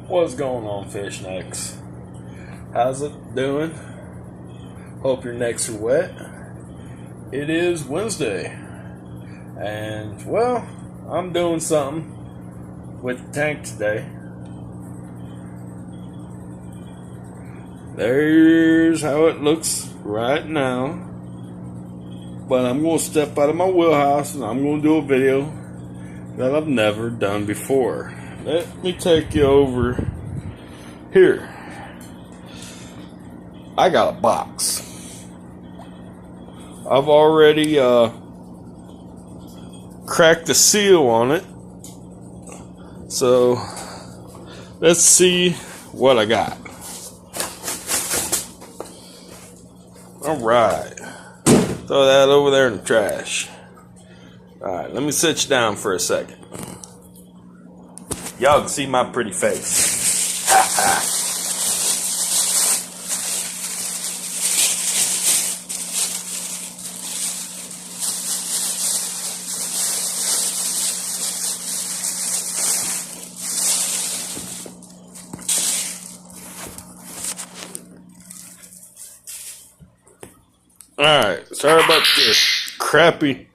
What's going on, fish necks? How's it doing? Hope your necks are wet. It is Wednesday, and well, I'm doing something with the tank today. There's how it looks right now. But I'm going to step out of my wheelhouse and I'm going to do a video that I've never done before. Let me take you over here. I got a box. I've already cracked the seal on it. So let's see what I got. Alright. Throw that over there in the trash. Alright, let me sit you down for a second. Y'all can see my pretty face. Ha ha. Alright, sorry about this crappy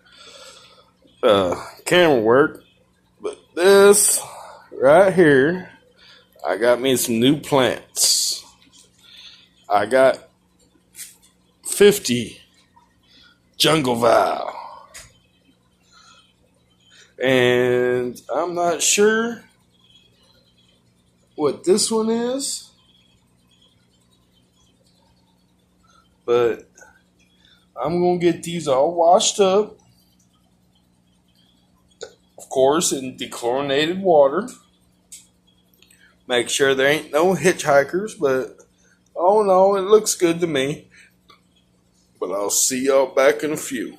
camera work, but this right here, I got me some new plants. I got 50 jungle vow, and I'm not sure what this one is, but I'm going to get these all washed up, of course, in dechlorinated water. Make sure there ain't no hitchhikers, but oh no, it looks good to me. But I'll see y'all back in a few.